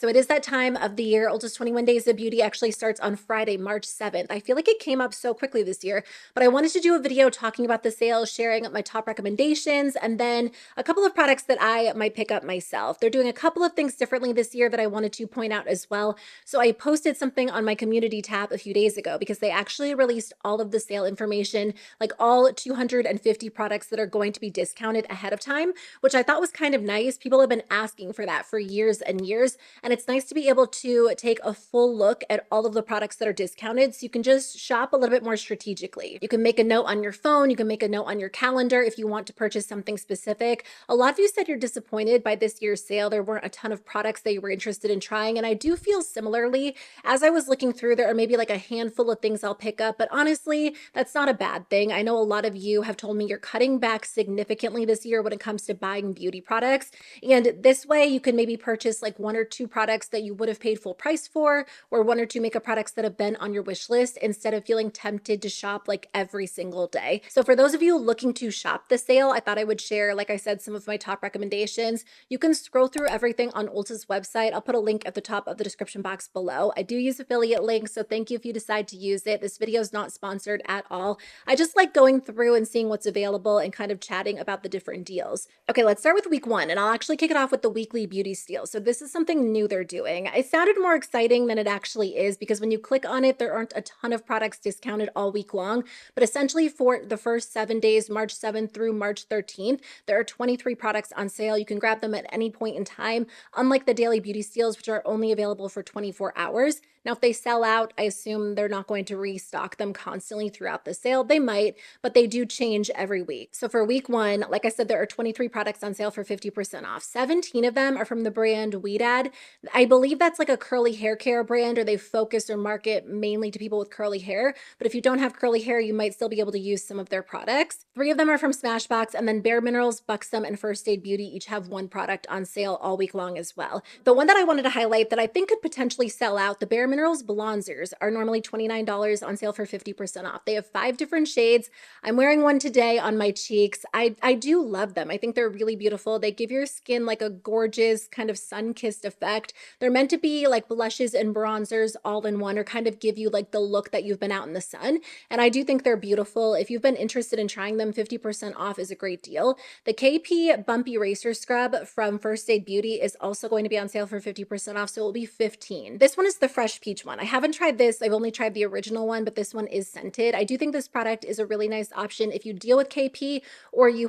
So it is that time of the year. Ulta's 21 Days of Beauty actually starts on Friday, March 7th. I feel like it came up so quickly this year, but I wanted to do a video talking about the sale, sharing my top recommendations, and then a couple of products that I might pick up myself. They're doing a couple of things differently this year that I wanted to point out as well. So I posted something on my community tab a few days ago because they actually released all of the sale information, like all 250 products that are going to be discounted ahead of time, which I thought was kind of nice. People have been asking for that for years and years. And it's nice to be able to take a full look at all of the products that are discounted so you can just shop a little bit more strategically. You can make a note on your phone, you can make a note on your calendar if you want to purchase something specific. A lot of you said you're disappointed by this year's sale. There weren't a ton of products that you were interested in trying, and I do feel similarly. As I was looking through, there are maybe like a handful of things I'll pick up, but honestly, that's not a bad thing. I know a lot of you have told me you're cutting back significantly this year when it comes to buying beauty products, and this way you can maybe purchase like one or two products that you would have paid full price for, or one or two makeup products that have been on your wish list instead of feeling tempted to shop like every single day. So for those of you looking to shop the sale, I thought I would share, like I said, some of my top recommendations. You can scroll through everything on Ulta's website. I'll put a link at the top of the description box below. I do use affiliate links, so thank you if you decide to use it. This video is not sponsored at all. I just like going through and seeing what's available and kind of chatting about the different deals. Okay, let's start with week one, and I'll actually kick it off with the weekly beauty steal. So this is something new they're doing. It sounded more exciting than it actually is because when you click on it, there aren't a ton of products discounted all week long, but essentially for the first 7 days, March 7th through March 13th, there are 23 products on sale. You can grab them at any point in time, unlike the daily beauty steals, which are only available for 24 hours. Now, if they sell out, I assume they're not going to restock them constantly throughout the sale. They might, but they do change every week. So for week one, like I said, there are 23 products on sale for 50% off. 17 of them are from the brand Weedad. I believe that's like a curly hair care brand, or they focus or market mainly to people with curly hair. But if you don't have curly hair, you might still be able to use some of their products. 3 of them are from Smashbox, and then Bare Minerals, Buxom, and First Aid Beauty each have one product on sale all week long as well. The one that I wanted to highlight that I think could potentially sell out, the Bare Minerals Blonzers are normally $29 on sale for 50% off. They have 5 different shades. I'm wearing one today on my cheeks. I do love them. I think they're really beautiful. They give your skin like a gorgeous kind of sun-kissed effect. They're meant to be like blushes and bronzers all in one, or kind of give you like the look that you've been out in the sun. And I do think they're beautiful. If you've been interested in trying them, 50% off is a great deal. The KP Bump Eraser Scrub from First Aid Beauty is also going to be on sale for 50% off, so it will be 15. This one is the Fresh Peach one. I haven't tried this. I've only tried the original one, but this one is scented. I do think this product is a really nice option if you deal with KP, or you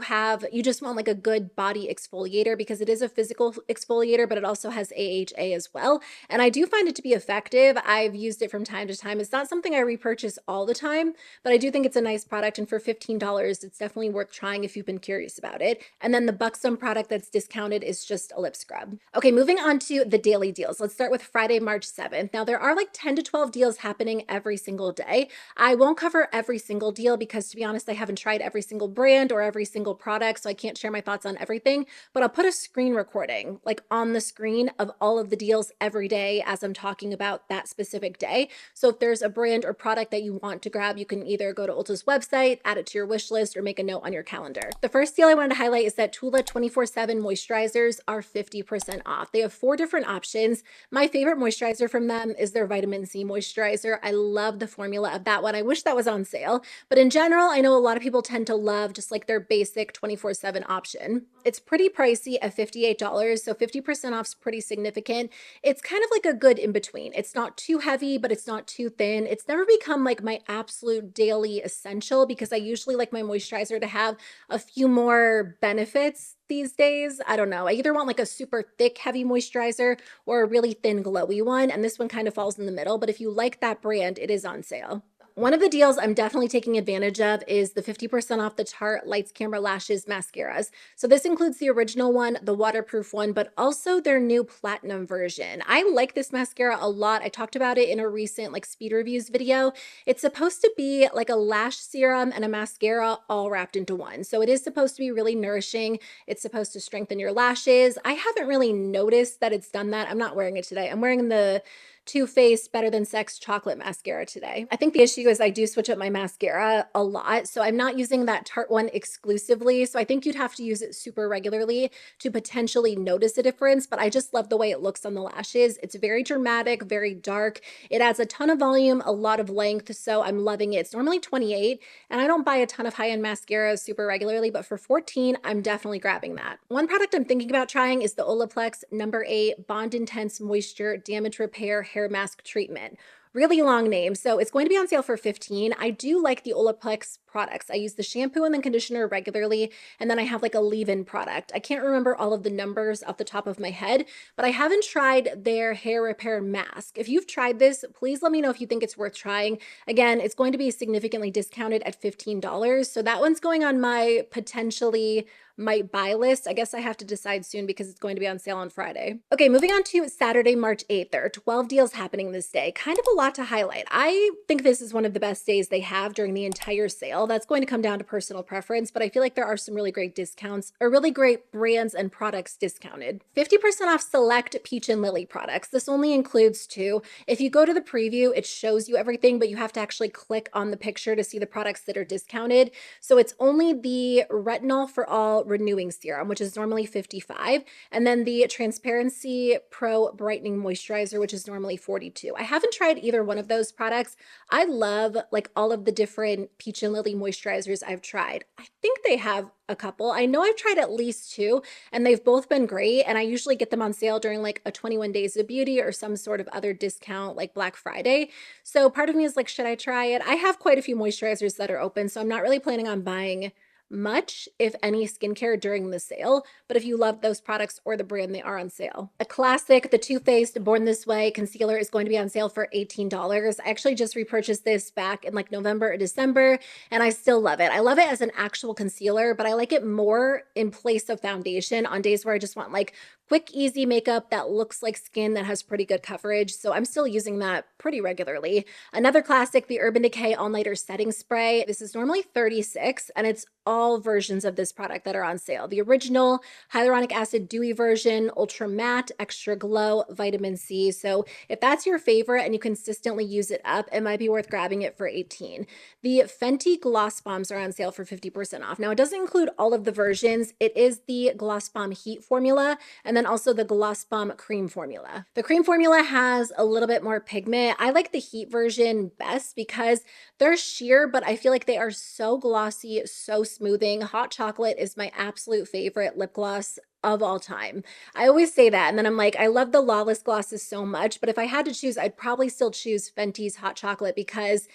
just want like a good body exfoliator, because it is a physical exfoliator, but it also has AHA as well. And I do find it to be effective. I've used it from time to time. It's not something I repurchase all the time, but I do think it's a nice product. And for $15, it's definitely worth trying if you've been curious about it. And then the Buxom product that's discounted is just a lip scrub. Okay, moving on to the daily deals. Let's start with Friday, March 7th. Now there are like 10 to 12 deals happening every single day. I won't cover every single deal because, to be honest, I haven't tried every single brand or every single product, so I can't share my thoughts on everything, but I'll put a screen recording like on the screen of all of the deals every day as I'm talking about that specific day. So if there's a brand or product that you want to grab, you can either go to Ulta's website, add it to your wish list, or make a note on your calendar. The first deal I wanted to highlight is that Tula 24/7 moisturizers are 50% off. They have 4 different options. My favorite moisturizer from them is their vitamin C moisturizer. I love the formula of that one. I wish that was on sale, but in general, I know a lot of people tend to love just like their basic 24/7 option. It's pretty pricey at $58, so 50% off is pretty significant. It's kind of like a good in between. It's not too heavy, but it's not too thin. It's never become like my absolute daily essential because I usually like my moisturizer to have a few more benefits these days. I don't know. I either want like a super thick, heavy moisturizer or a really thin, glowy one, and this one kind of falls in the middle. But if you like that brand, it is on sale. One of the deals I'm definitely taking advantage of is the 50% off the Tarte Lights Camera Lashes mascaras. So this includes the original one, the waterproof one, but also their new platinum version. I like this mascara a lot. I talked about it in a recent like speed reviews video. It's supposed to be like a lash serum and a mascara all wrapped into one. So it is supposed to be really nourishing. It's supposed to strengthen your lashes. I haven't really noticed that it's done that. I'm not wearing it today. I'm wearing the Too Faced Better Than Sex Chocolate Mascara today. I think the issue is I do switch up my mascara a lot, so I'm not using that Tarte one exclusively, so I think you'd have to use it super regularly to potentially notice a difference, but I just love the way it looks on the lashes. It's very dramatic, very dark. It adds a ton of volume, a lot of length, so I'm loving it. It's normally $28, and I don't buy a ton of high-end mascaras super regularly, but for $14, I'm definitely grabbing that. One product I'm thinking about trying is the Olaplex No. 8 Bond Intense Moisture Damage Repair Hair Mask Treatment. Really long name. So it's going to be on sale for $15. I do like the Olaplex products. I use the shampoo and the conditioner regularly, and then I have like a leave-in product. I can't remember all of the numbers off the top of my head, but I haven't tried their hair repair mask. If you've tried this, please let me know if you think it's worth trying. Again, it's going to be significantly discounted at $15. So that one's going on my potentially might buy list. I guess I have to decide soon because it's going to be on sale on Friday. Okay, moving on to Saturday, March 8th. There are 12 deals happening this day. Kind of a lot to highlight. I think this is one of the best days they have during the entire sale. That's going to come down to personal preference, but I feel like there are some really great discounts or really great brands and products discounted. 50% off select Peach and Lily products. This only includes 2. If you go to the preview, it shows you everything, but you have to actually click on the picture to see the products that are discounted. So it's only the Retinol for All Renewing Serum, which is normally $55, and then the Transparency Pro Brightening Moisturizer, which is normally $42. I haven't tried either one of those products. I love like all of the different Peach and Lily moisturizers I've tried. I think they have a couple. I know I've tried at least 2, and they've both been great, and I usually get them on sale during like a 21 Days of Beauty or some sort of other discount like Black Friday. So part of me is like, should I try it? I have quite a few moisturizers that are open, so I'm not really planning on buying much, if any, skincare during the sale, but if you love those products or the brand, they are on sale. A classic, the Too Faced Born This Way concealer is going to be on sale for $18. I actually just repurchased this back in like November or December, and I still love it. I love it as an actual concealer, but I like it more in place of foundation on days where I just want like quick, easy makeup that looks like skin that has pretty good coverage. So I'm still using that pretty regularly. Another classic, the Urban Decay All Nighter Setting Spray. This is normally $36, and it's all versions of this product that are on sale. The original hyaluronic acid dewy version, ultra matte, extra glow, vitamin C. So if that's your favorite and you consistently use it up, it might be worth grabbing it for $18. The Fenty Gloss Bombs are on sale for 50% off. Now it doesn't include all of the versions. It is the Gloss Bomb Heat formula, and then also the Gloss Bomb Cream formula. The cream formula has a little bit more pigment. I like the heat version best because they're sheer, but I feel like they are so glossy, so smoothing. Hot Chocolate is my absolute favorite lip gloss of all time. I always say that, and then I'm like, I love the Lawless glosses so much, but if I had to choose, I'd probably still choose Fenty's Hot Chocolate because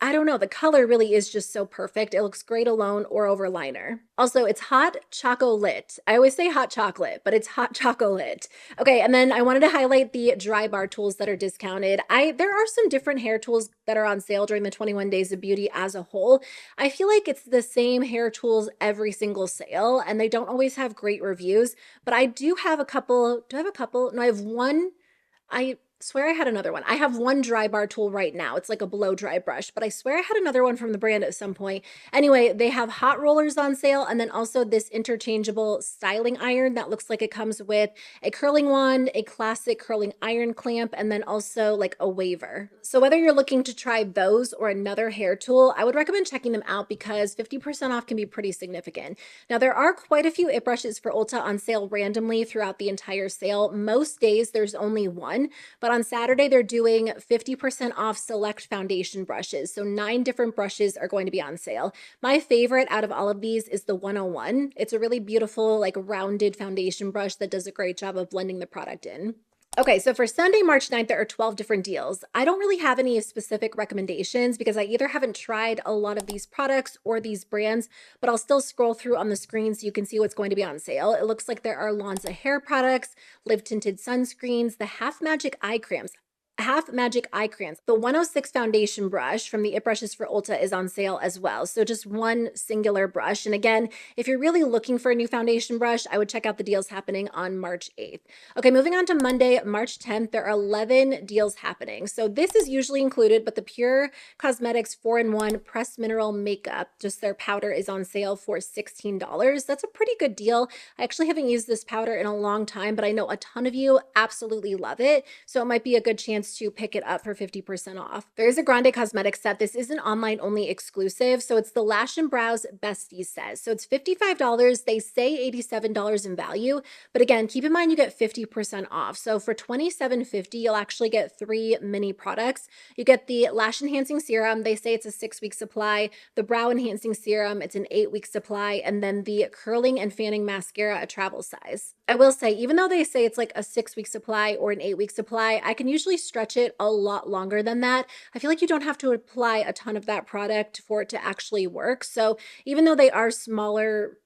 I don't know, the color really is just so perfect. It looks great alone or over liner. Also, it's Hot Chocolate. I always say hot chocolate, but it's Hot Chocolate. Okay, and then I wanted to highlight the dry bar tools that are discounted. There are some different hair tools that are on sale during the 21 Days of Beauty as a whole. I feel like it's the same hair tools every single sale, and they don't always have great reviews, but I do have a couple. Do I have a couple? No, I have one. I swear I had another one. I have one dry bar tool right now. It's like a blow dry brush, but I swear I had another one from the brand at some point. Anyway, they have hot rollers on sale, and then also this interchangeable styling iron that looks like it comes with a curling wand, a classic curling iron clamp, and then also like a waver. So whether you're looking to try those or another hair tool, I would recommend checking them out because 50% off can be pretty significant. Now, there are quite a few it brushes for Ulta on sale randomly throughout the entire sale. Most days there's only one, but on Saturday, they're doing 50% off select foundation brushes. So 9 different brushes are going to be on sale. My favorite out of all of these is the 101. It's a really beautiful, like rounded foundation brush that does a great job of blending the product in. Okay, so for Sunday, March 9th, there are 12 different deals. I don't really have any specific recommendations because I either haven't tried a lot of these products or these brands, but I'll still scroll through on the screen so you can see what's going to be on sale. It looks like there are Lonza hair products, Live Tinted sunscreens, the Half Magic eye creams. Half Magic Eye Crayons. The 106 foundation brush from the It Brushes for Ulta is on sale as well. So just one singular brush. And again, if you're really looking for a new foundation brush, I would check out the deals happening on March 8th. Okay, moving on to Monday, March 10th, there are 11 deals happening. So this is usually included, but the Pure Cosmetics 4-in-1 Pressed Mineral Makeup, just their powder, is on sale for $16. That's a pretty good deal. I actually haven't used this powder in a long time, but I know a ton of you absolutely love it. So it might be a good chance to pick it up for 50% off. There is a Grande Cosmetics set. This is an online only exclusive. So it's the Lash and Brows Besties set. So it's $55. They say $87 in value. But again, keep in mind you get 50% off. So for $27.50, you'll actually get 3 mini products. You get the Lash Enhancing Serum. They say it's a 6-week supply. The Brow Enhancing Serum, it's an 8-week supply. And then the Curling and Fanning Mascara, a travel size. I will say, even though they say it's like a 6-week supply or an 8-week supply, I can usually stretch it a lot longer than that. I feel like you don't have to apply a ton of that product for it to actually work. So even though they are smaller,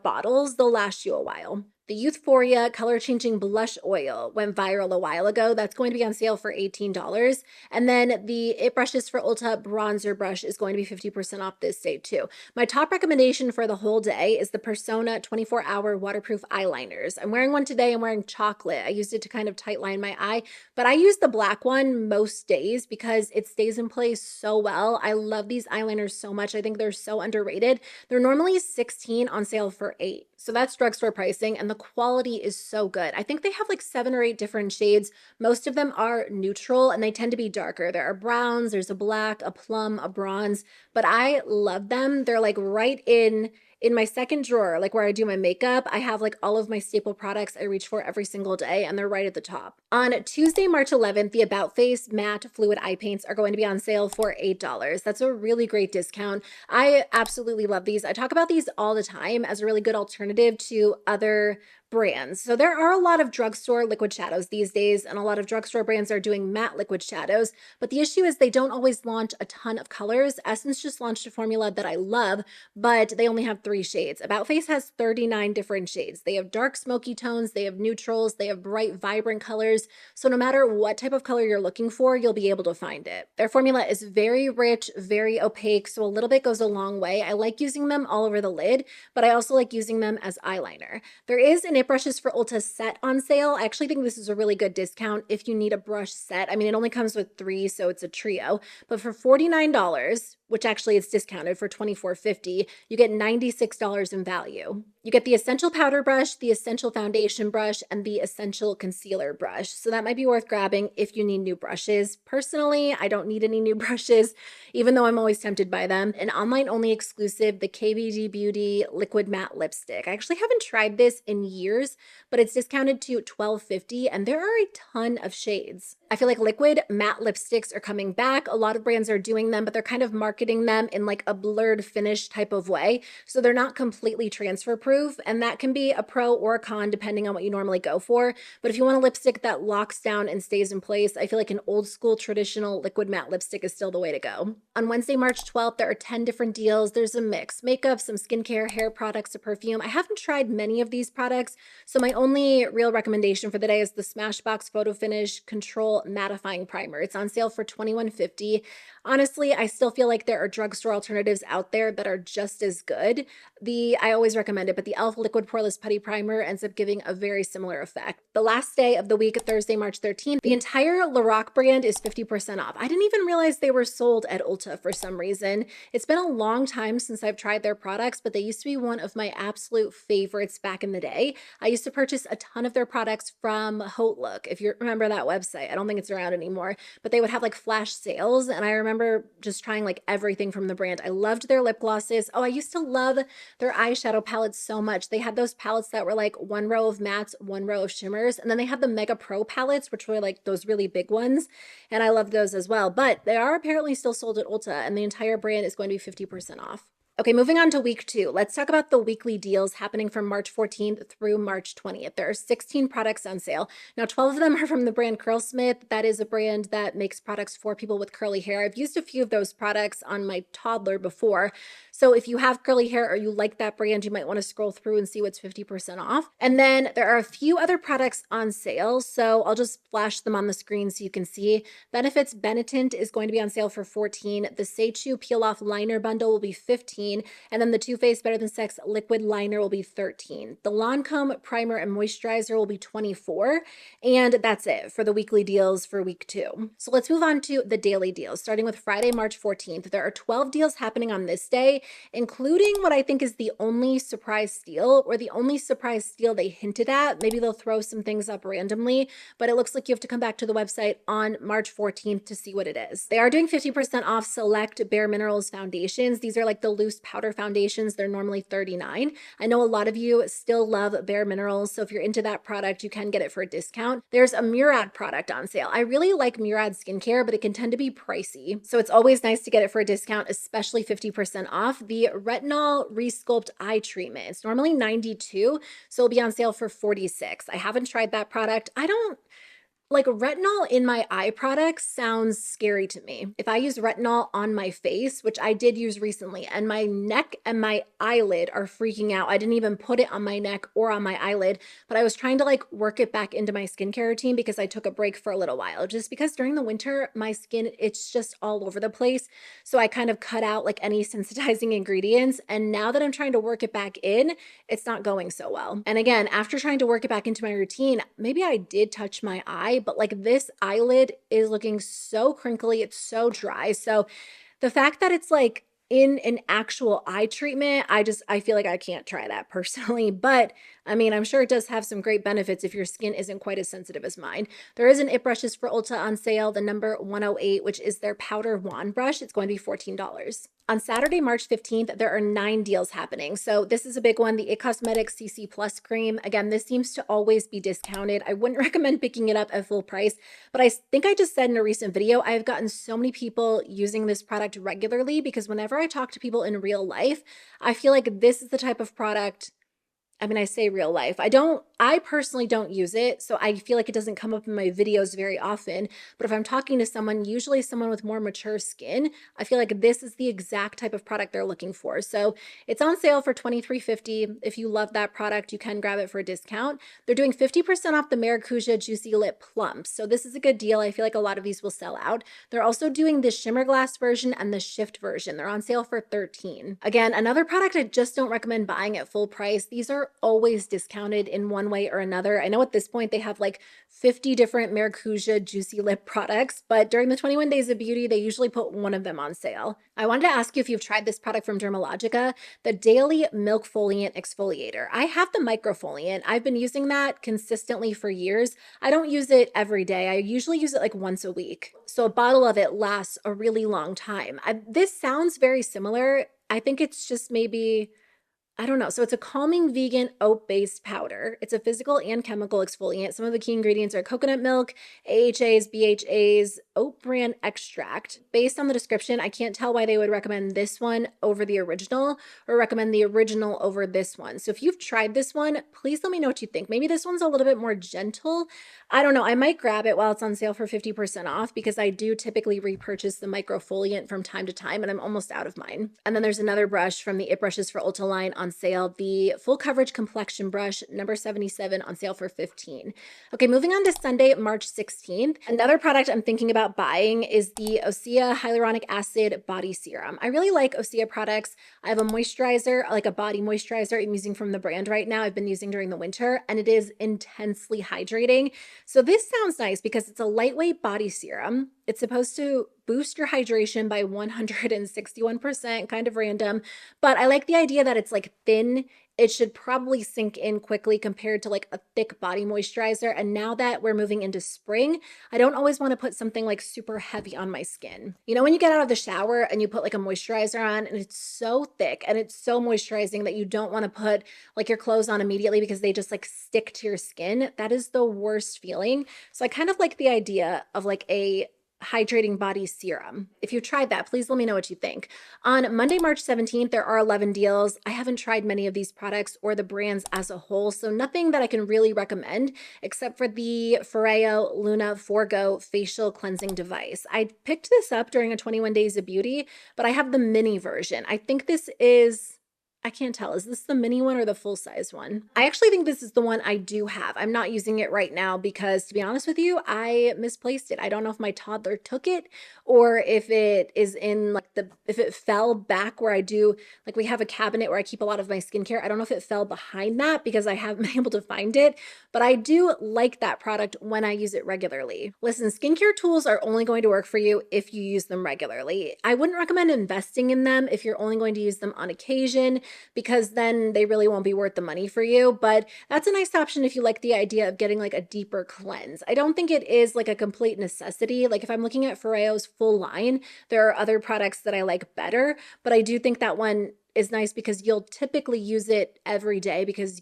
bottles, they'll last you a while. The Youthforia Color Changing Blush Oil went viral a while ago. That's going to be on sale for $18. And then the It Brushes for Ulta Bronzer Brush is going to be 50% off this day too. My top recommendation for the whole day is the Persona 24-Hour Waterproof Eyeliners. I'm wearing one today. I'm wearing chocolate. I used it to kind of tightline my eye, but I use the black one most days because it stays in place so well. I love these eyeliners so much. I think they're so underrated. They're normally $16 on sale for $8. So that's drugstore pricing, and the quality is so good. I think they have like 7 or 8 different shades. Most of them are neutral and they tend to be darker. There are browns, there's a black, a plum, a bronze, but I love them. They're like right in my second drawer, like where I do my makeup. I have like all of my staple products I reach for every single day, and they're right at the top. On Tuesday, March 11th, the About Face Matte Fluid Eye Paints are going to be on sale for $8. That's a really great discount. I absolutely love these. I talk about these all the time as a really good alternative to other brands. So there are a lot of drugstore liquid shadows these days, and a lot of drugstore brands are doing matte liquid shadows, but the issue is they don't always launch a ton of colors. Essence just launched a formula that I love, but they only have 3 shades. About Face has 39 different shades. They have dark smoky tones, they have neutrals, they have bright vibrant colors. So no matter what type of color you're looking for, you'll be able to find it. Their formula is very rich, very opaque, so a little bit goes a long way. I like using them all over the lid, but I also like using them as eyeliner. There is an It Brushes for Ulta set on sale. I actually think this is a really good discount if you need a brush set. I mean, it only comes with 3, so it's a trio, but for $49, which actually it's discounted for $24.50, you get $96 in value. You get the Essential Powder Brush, the Essential Foundation Brush, and the Essential Concealer Brush. So that might be worth grabbing if you need new brushes. Personally, I don't need any new brushes, even though I'm always tempted by them. An online-only exclusive, the KVD Beauty Liquid Matte Lipstick. I actually haven't tried this in years, but it's discounted to $12.50, and there are a ton of shades. I feel like liquid matte lipsticks are coming back. A lot of brands are doing them, but they're kind of marketing them in like a blurred finish type of way. So they're not completely transfer proof, and that can be a pro or a con depending on what you normally go for. But if you want a lipstick that locks down and stays in place, I feel like an old school traditional liquid matte lipstick is still the way to go. On Wednesday, March 12th, there are 10 different deals. There's a mix: makeup, some skincare, hair products, a perfume. I haven't tried many of these products, so my only real recommendation for the day is the Smashbox Photo Finish Control Mattifying Primer. It's on sale for $21.50. Honestly, I still feel like there are drugstore alternatives out there that are just as good. I always recommend it, but the e.l.f. Liquid Poreless Putty Primer ends up giving a very similar effect. The last day of the week, Thursday, March 13th, the entire Lorac brand is 50% off. I didn't even realize they were sold at Ulta for some reason. It's been a long time since I've tried their products, but they used to be one of my absolute favorites back in the day. I used to purchase a ton of their products from Haute Look, if you remember that website. I don't think it's around anymore, but they would have like flash sales, and I remember just trying like everything from the brand. I loved their lip glosses. Oh, I used to love their eyeshadow palettes so much. They had those palettes that were like 1 row of mattes, 1 row of shimmers, and then they had the Mega Pro palettes, which were like those really big ones, and I loved those as well. But they are apparently still sold at Ulta, and the entire brand is going to be 50% off. Okay, moving on to week 2. Let's talk about the weekly deals happening from March 14th through March 20th. There are 16 products on sale. Now, 12 of them are from the brand Curlsmith. That is a brand that makes products for people with curly hair. I've used a few of those products on my toddler before, So if you have curly hair or you like that brand, you might want to scroll through and see what's 50% off. And then there are a few other products on sale. So I'll just flash them on the screen so you can see. Benefits Benetint is going to be on sale for $14. The Seichu Peel Off Liner Bundle will be $15. And then the Too Faced Better Than Sex Liquid Liner will be $13. The Lancome Primer and Moisturizer will be $24. And that's it for the weekly deals for week 2. So let's move on to the daily deals, starting with Friday, March 14th. There are 12 deals happening on this day, including what I think is the only surprise steal, or the only surprise steal they hinted at. Maybe they'll throw some things up randomly, but it looks like you have to come back to the website on March 14th to see what it is. They are doing 50% off select Bare Minerals foundations. These are like the loose powder foundations. They're normally $39. I know a lot of you still love Bare Minerals, so if you're into that product, you can get it for a discount. There's a Murad product on sale. I really like Murad skincare, but it can tend to be pricey. So it's always nice to get it for a discount, especially 50% off. The Retinol Resculpt Eye Treatment. It's normally $92, so it'll be on sale for $46. I haven't tried that product. I don't like retinol in my eye products sounds scary to me. If I use retinol on my face, which I did use recently, and my neck and my eyelid are freaking out. I didn't even put it on my neck or on my eyelid, but I was trying to like work it back into my skincare routine because I took a break for a little while. Just because during the winter, my skin, it's just all over the place. So I kind of cut out like any sensitizing ingredients. And now that I'm trying to work it back in, it's not going so well. And again, after trying to work it back into my routine, maybe I did touch my eye, but like this eyelid is looking so crinkly. It's so dry. So the fact that it's like in an actual eye treatment, I feel like I can't try that personally, but I mean, I'm sure it does have some great benefits if your skin isn't quite as sensitive as mine. There is an It Brushes for Ulta on sale, the number 108, which is their powder wand brush. It's going to be $14. On Saturday, March 15th, there are 9 deals happening. So this is a big one, the It Cosmetics CC Plus cream. Again, this seems to always be discounted. I wouldn't recommend picking it up at full price, but I think I just said in a recent video, I've gotten so many people using this product regularly because whenever I talk to people in real life, I feel like this is the type of product. I mean, I say real life. I personally don't use it, so I feel like it doesn't come up in my videos very often. But if I'm talking to someone, usually someone with more mature skin, I feel like this is the exact type of product they're looking for. So it's on sale for $23.50. If you love that product, you can grab it for a discount. They're doing 50% off the Maracuja Juicy Lip Plump. So this is a good deal. I feel like a lot of these will sell out. They're also doing the Shimmer Glass version and the Shift version. They're on sale for $13. Again, another product I just don't recommend buying at full price. These are always discounted in one way or another. I know at this point they have like 50 different Maracuja Juicy Lip products, but during the 21 Days of Beauty, they usually put one of them on sale. I wanted to ask you if you've tried this product from Dermalogica, the Daily Milk Foliant Exfoliator. I have the microfoliant. I've been using that consistently for years. I don't use it every day. I usually use it like once a week. So a bottle of it lasts a really long time. This sounds very similar. I think it's just maybe, I don't know. So it's a calming vegan oat-based powder. It's a physical and chemical exfoliant. Some of the key ingredients are coconut milk, AHAs, BHAs, oat bran extract. Based on the description, I can't tell why they would recommend this one over the original or recommend the original over this one. So if you've tried this one, please let me know what you think. Maybe this one's a little bit more gentle. I don't know. I might grab it while it's on sale for 50% off because I do typically repurchase the microfoliant from time to time and I'm almost out of mine. And then there's another brush from the It Brushes for Ulta line on sale, the Full Coverage Complexion Brush, number 77, on sale for $15. Okay, moving on to Sunday, March 16th. Another product I'm thinking about buying is the Osea Hyaluronic Acid Body Serum. I really like Osea products. I have a moisturizer, like a body moisturizer I'm using from the brand right now. I've been using during the winter, and it is intensely hydrating. So this sounds nice because it's a lightweight body serum. It's supposed to boost your hydration by 161%, kind of random, but I like the idea that it's like thin. It should probably sink in quickly compared to like a thick body moisturizer. And now that we're moving into spring, I don't always want to put something like super heavy on my skin. You know, when you get out of the shower and you put like a moisturizer on and it's so thick and it's so moisturizing that you don't want to put like your clothes on immediately because they just like stick to your skin. That is the worst feeling. So I kind of like the idea of like a Hydrating Body Serum. If you've tried that, please let me know what you think. On Monday, March 17th, there are 11 deals. I haven't tried many of these products or the brands as a whole, so nothing that I can really recommend except for the Foreo Luna Forgo Facial Cleansing Device. I picked this up during a 21 Days of Beauty, but I have the mini version. I think this is, I can't tell. Is this the mini one or the full size one? I actually think this is the one I do have. I'm not using it right now because, to be honest with you, I misplaced it. I don't know if my toddler took it or if it is in like if it fell back where I do, like we have a cabinet where I keep a lot of my skincare. I don't know if it fell behind that because I haven't been able to find it, but I do like that product when I use it regularly. Listen, skincare tools are only going to work for you if you use them regularly. I wouldn't recommend investing in them if you're only going to use them on occasion, because then they really won't be worth the money for you. But that's a nice option if you like the idea of getting like a deeper cleanse. I don't think it is like a complete necessity. Like if I'm looking at Foreo's full line, there are other products that I like better, but I do think that one is nice because you'll typically use it every day because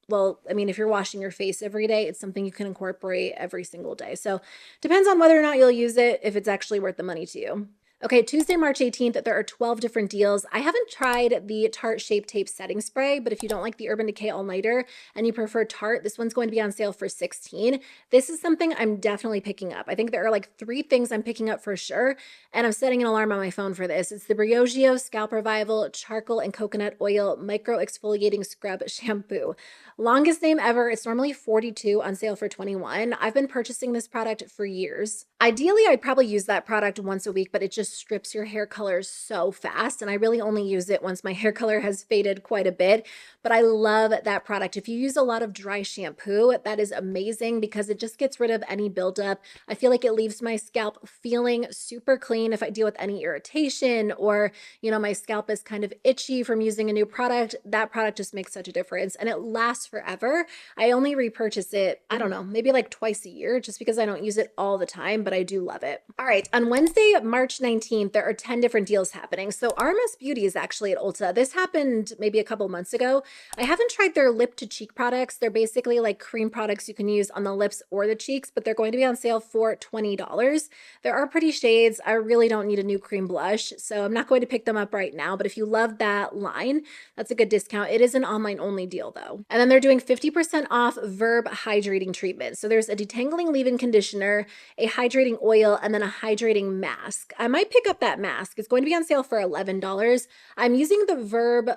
well, I mean, if you're washing your face every day, it's something you can incorporate every single day. So depends on whether or not you'll use it, if it's actually worth the money to you. Okay, Tuesday, March 18th, there are 12 different deals. I haven't tried the Tarte Shape Tape Setting Spray, but if you don't like the Urban Decay All Nighter and you prefer Tarte, this one's going to be on sale for $16. This is something I'm definitely picking up. I think there are like 3 things I'm picking up for sure, and I'm setting an alarm on my phone for this. It's the Briogeo Scalp Revival Charcoal and Coconut Oil Micro Exfoliating Scrub Shampoo. Longest name ever. It's normally $42, on sale for $21. I've been purchasing this product for years. Ideally, I'd probably use that product once a week, but it just strips your hair color so fast, and I really only use it once my hair color has faded quite a bit. But I love that product. If you use a lot of dry shampoo, that is amazing because it just gets rid of any buildup. I feel like it leaves my scalp feeling super clean if I deal with any irritation or, my scalp is kind of itchy from using a new product. That product just makes such a difference, and it lasts forever. I only repurchase it, I don't know, maybe like twice a year just because I don't use it all the time, but I do love it. All right, on Wednesday, March 19th, there are 10 different deals happening. So RMS Beauty is actually at Ulta. This happened maybe a couple months ago. I haven't tried their lip-to-cheek products. They're basically like cream products you can use on the lips or the cheeks, but they're going to be on sale for $20. There are pretty shades. I really don't need a new cream blush, so I'm not going to pick them up right now, but if you love that line, that's a good discount. It is an online only deal though. And then they're doing 50% off Verb hydrating treatment. So there's a detangling leave-in conditioner, a hydrating oil, and then a hydrating mask. I might pick up that mask. It's going to be on sale for $11. I'm using the Verb,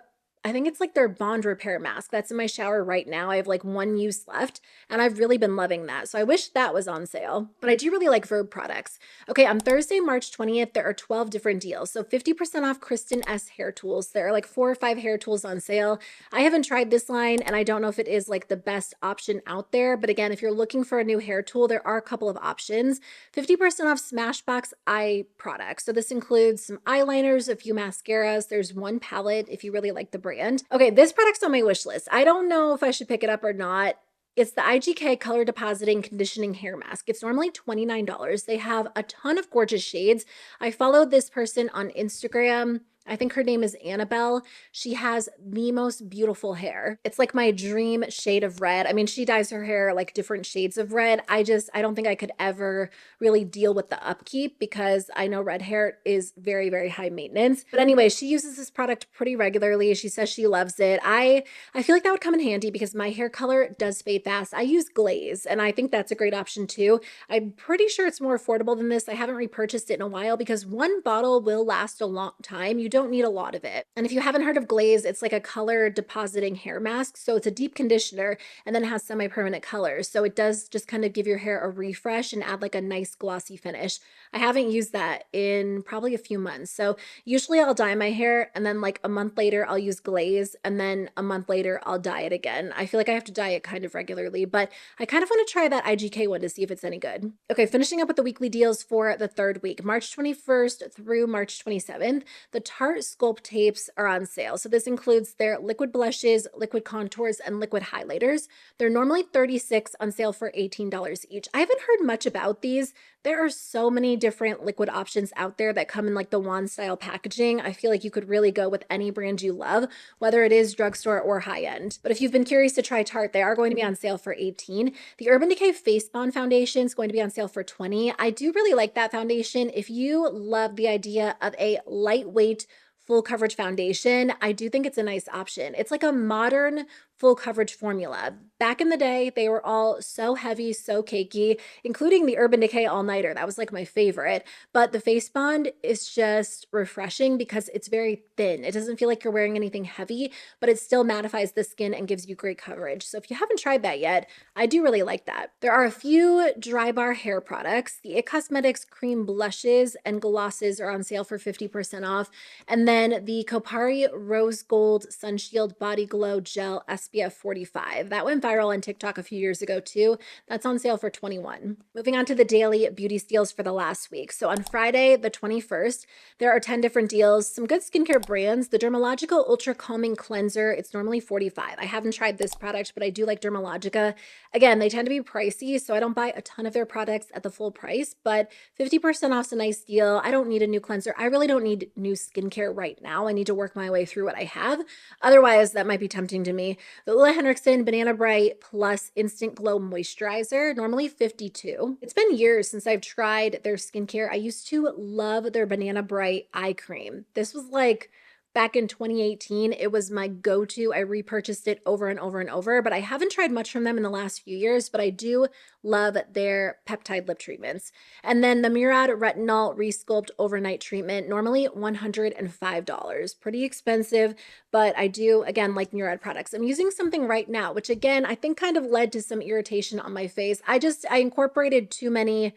I think it's like their bond repair mask. That's in my shower right now. I have like 1 use left, and I've really been loving that. So I wish that was on sale, but I do really like Verb products. Okay, on Thursday, March 20th, there are 12 different deals. So 50% off Kristen S hair tools. There are like 4 or 5 hair tools on sale. I haven't tried this line, and I don't know if it is like the best option out there. But again, if you're looking for a new hair tool, there are a couple of options. 50% off Smashbox eye products. So this includes some eyeliners, a few mascaras. There's 1 palette if you really like the brand. Okay, this product's on my wish list. I don't know if I should pick it up or not. It's the IGK Color Depositing Conditioning Hair Mask. It's normally $29. They have a ton of gorgeous shades. I followed this person on Instagram. I think her name is Annabelle. She has the most beautiful hair. It's like my dream shade of red. I mean, she dyes her hair like different shades of red. I don't think I could ever really deal with the upkeep because I know red hair is very, very high maintenance. But anyway, she uses this product pretty regularly. She says she loves it. I feel like that would come in handy because my hair color does fade fast. I use glaze, and I think that's a great option too. I'm pretty sure it's more affordable than this. I haven't repurchased it in a while because 1 bottle will last a long time. You don't need a lot of it. And if you haven't heard of glaze, it's like a color depositing hair mask. So it's a deep conditioner and then it has semi-permanent colors. So it does just kind of give your hair a refresh and add like a nice glossy finish. I haven't used that in probably a few months. So usually I'll dye my hair and then like a month later I'll use glaze and then a month later I'll dye it again. I feel like I have to dye it kind of regularly, but I kind of want to try that IGK one to see if it's any good. Okay, finishing up with the weekly deals for the 3rd week, March 21st through March 27th, the Tarte Tarte Sculpt tapes are on sale. So this includes their liquid blushes, liquid contours, and liquid highlighters. They're normally $36 on sale for $18 each. I haven't heard much about these. There are so many different liquid options out there that come in like the wand style packaging. I feel like you could really go with any brand you love, whether it is drugstore or high end. But if you've been curious to try Tarte, they are going to be on sale for $18. The Urban Decay Face Bond Foundation is going to be on sale for $20. I do really like that foundation. If you love the idea of a lightweight full coverage foundation, I do think it's a nice option. It's like a modern full coverage formula. Back in the day, they were all so heavy, so cakey, including the Urban Decay All Nighter. That was like my favorite. But the Face Bond is just refreshing because it's very thin. It doesn't feel like you're wearing anything heavy, but it still mattifies the skin and gives you great coverage. So if you haven't tried that yet, I do really like that. There are a few dry bar hair products. The IT Cosmetics cream blushes and glosses are on sale for 50% off. And then the Kopari Rose Gold Sun Shield Body Glow Gel SPF 45. That went viral on TikTok a few years ago too. That's on sale for $21. Moving on to the daily beauty steals for the last week. So on Friday, the 21st, there are 10 different deals. Some good skincare brands. The Dermalogica Ultracalming Cleanser, it's normally $45. I haven't tried this product, but I do like Dermalogica. Again, they tend to be pricey, so I don't buy a ton of their products at the full price, but 50% off is a nice deal. I don't need a new cleanser. I really don't need new skincare right now. I need to work my way through what I have. Otherwise, that might be tempting to me. The OleHenriksen Banana Bright Plus Instant Glow Moisturizer, normally $52. It's been years since I've tried their skincare. I used to love their Banana Bright eye cream. This was like back in 2018, it was my go-to. I repurchased it over and over and over, but I haven't tried much from them in the last few years, but I do love their peptide lip treatments. And then the Murad Retinol Resculpt Overnight Treatment, normally $105. Pretty expensive, but I do, again, like Murad products. I'm using something right now, which again, I think kind of led to some irritation on my face. I incorporated too many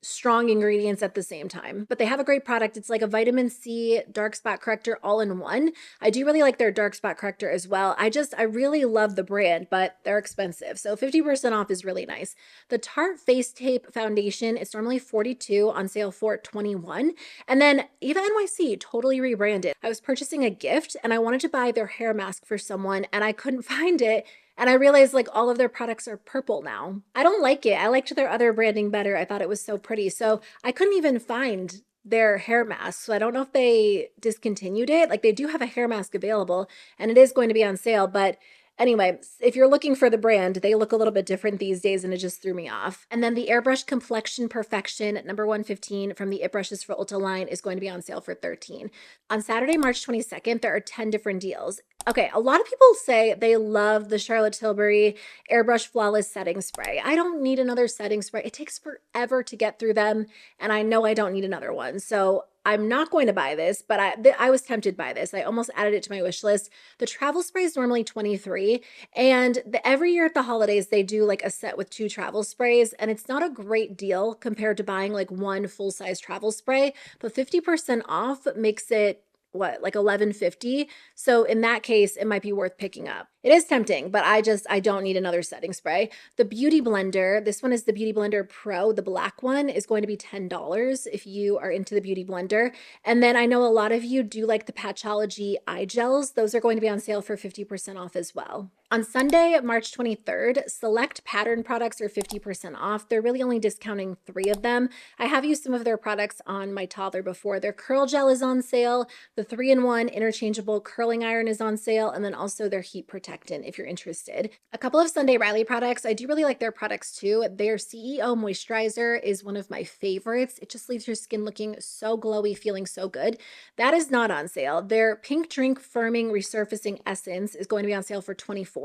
strong ingredients at the same time, but they have a great product. It's like a vitamin C dark spot corrector all in one. I do really like their dark spot corrector as well. I really love the brand, but they're expensive. So 50% off is really nice. The Tarte Face Tape Foundation, it's normally $42 on sale for $21. And then Eva NYC totally rebranded. I was purchasing a gift and I wanted to buy their hair mask for someone and I couldn't find it. And I realized like all of their products are purple now. I don't like it. I liked their other branding better. I thought it was so pretty. So I couldn't even find their hair mask. So I don't know if they discontinued it. Like they do have a hair mask available and it is going to be on sale, but anyway, if you're looking for the brand, they look a little bit different these days and it just threw me off. And then the Airbrush Complexion Perfection number 115 from the It Brushes for Ulta line is going to be on sale for $13. On Saturday, March 22nd, there are 10 different deals. Okay, a lot of people say they love the Charlotte Tilbury Airbrush Flawless Setting Spray. I don't need another setting spray. It takes forever to get through them, and I know I don't need another one. So I'm not going to buy this, but I was tempted by this. I almost added it to my wish list. The travel spray is normally $23, and every year at the holidays, they do like a set with 2 travel sprays, and it's not a great deal compared to buying like one full-size travel spray, but 50% off makes it what, like $11.50. So in that case, it might be worth picking up. It is tempting, but I don't need another setting spray. The Beauty Blender, this one is the Beauty Blender Pro. The black one is going to be $10 if you are into the Beauty Blender. And then I know a lot of you do like the Patchology eye gels. Those are going to be on sale for 50% off as well. On Sunday, March 23rd, select pattern products are 50% off. They're really only discounting 3 of them. I have used some of their products on my toddler before. Their curl gel is on sale. The 3-in-1 interchangeable curling iron is on sale. And then also their heat protectant if you're interested. A couple of Sunday Riley products. I do really like their products too. Their CEO Moisturizer is one of my favorites. It just leaves your skin looking so glowy, feeling so good. That is not on sale. Their Pink Drink Firming Resurfacing Essence is going to be on sale for $24.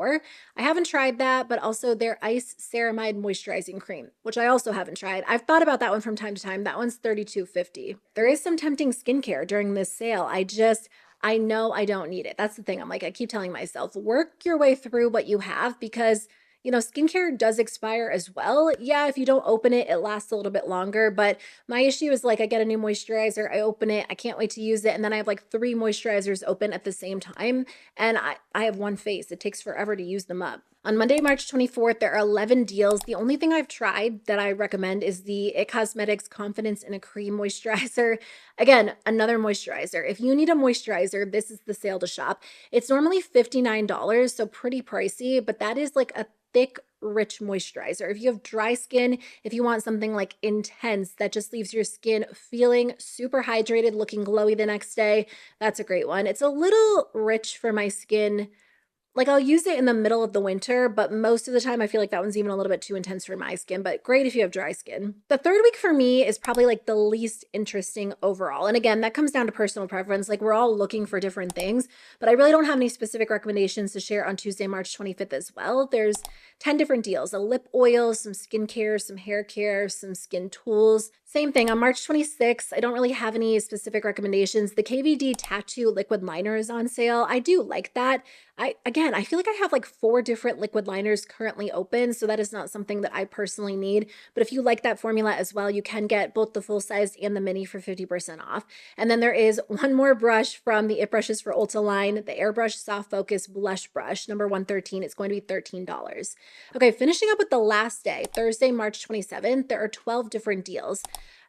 I haven't tried that, but also their Ice Ceramide Moisturizing Cream, which I also haven't tried. I've thought about that one from time to time. That one's $32.50. There is some tempting skincare during this sale. I know I don't need it. That's the thing. I keep telling myself, work your way through what you have because, you know, skincare does expire as well. Yeah, if you don't open it, it lasts a little bit longer. But my issue is like I get a new moisturizer, I open it, I can't wait to use it. And then I have like 3 moisturizers open at the same time. And I have one face. It takes forever to use them up. On Monday, March 24th, there are 11 deals. The only thing I've tried that I recommend is the It Cosmetics Confidence in a Cream Moisturizer. Again, another moisturizer. If you need a moisturizer, this is the sale to shop. It's normally $59, so pretty pricey, but that is like a thick, rich moisturizer. If you have dry skin, if you want something like intense that just leaves your skin feeling super hydrated, looking glowy the next day, that's a great one. It's a little rich for my skin. Like, I'll use it in the middle of the winter, but most of the time I feel like that one's even a little bit too intense for my skin, but great if you have dry skin. The third week for me is probably like the least interesting overall. And again, that comes down to personal preference. Like, we're all looking for different things, but I really don't have any specific recommendations to share on Tuesday, March 25th as well. There's 10 different deals: a lip oil, some skincare, some hair care, some skin tools. Same thing on March 26th. I don't really have any specific recommendations. The KVD Tattoo Liquid Liner is on sale. I do like that. I feel like I have like 4 different liquid liners currently open, so that is not something that I personally need. But if you like that formula as well, you can get both the full size and the mini for 50% off. And then there is one more brush from the It Brushes for Ulta line, the Airbrush Soft Focus Blush Brush, number 113. It's going to be $13. Okay, finishing up with the last day, Thursday, March 27th, there are 12 different deals.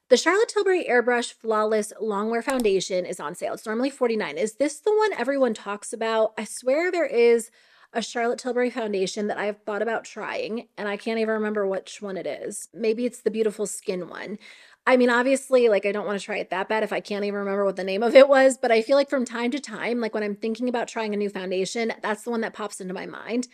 The Charlotte Tilbury Airbrush Flawless Longwear Foundation is on sale. It's normally $49. Is this the one everyone talks about? I swear there is a Charlotte Tilbury foundation that I've thought about trying, and I can't even remember which one it is. Maybe it's the Beautiful Skin one. I mean, obviously, like, I don't want to try it that bad if I can't even remember what the name of it was, but I feel like from time to time, like when I'm thinking about trying a new foundation, that's the one that pops into my mind.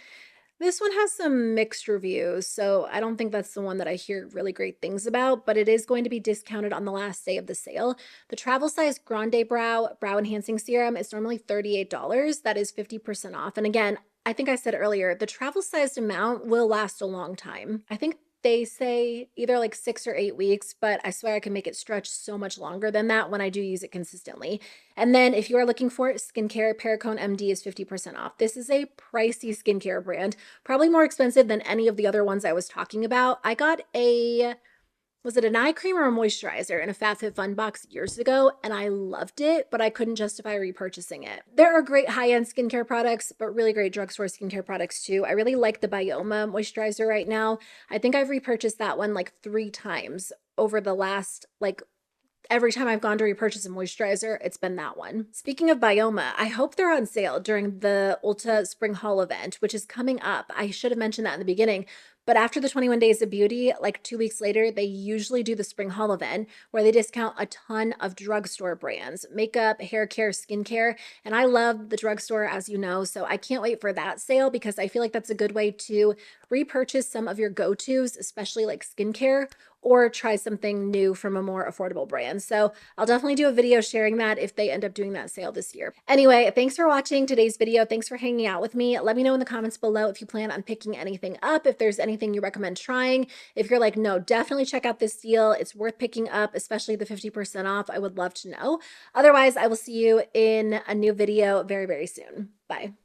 This one has some mixed reviews, so I don't think that's the one that I hear really great things about, but it is going to be discounted on the last day of the sale. The travel size Grande Brow Enhancing Serum is normally $38. That is 50% off. And again, I think I said earlier, the travel sized amount will last a long time. I think they say either like 6 or 8 weeks, but I swear I can make it stretch so much longer than that when I do use it consistently. And then if you are looking for skincare, Perricone MD is 50% off. This is a pricey skincare brand, probably more expensive than any of the other ones I was talking about. I got was it an eye cream or a moisturizer in a FabFitFun box years ago, and I loved it, but I couldn't justify repurchasing it. There are great high-end skincare products, but really great drugstore skincare products too. I really like the Bioma moisturizer right now. I think I've repurchased that one like 3 times over the last, like, every time I've gone to repurchase a moisturizer, it's been that one. Speaking of Bioma, I hope they're on sale during the Ulta Spring Haul event, which is coming up. I should have mentioned that in the beginning. But after the 21 Days of Beauty, like 2 weeks later, they usually do the Spring Haul event where they discount a ton of drugstore brands, makeup, hair care, skincare. And I love the drugstore, as you know, so I can't wait for that sale because I feel like that's a good way to repurchase some of your go-tos, especially like skincare, or try something new from a more affordable brand. So I'll definitely do a video sharing that if they end up doing that sale this year. Anyway, thanks for watching today's video. Thanks for hanging out with me. Let me know in the comments below if you plan on picking anything up, if there's anything you recommend trying. If you're like, no, definitely check out this deal, it's worth picking up, especially the 50% off, I would love to know. Otherwise, I will see you in a new video very, very soon. Bye.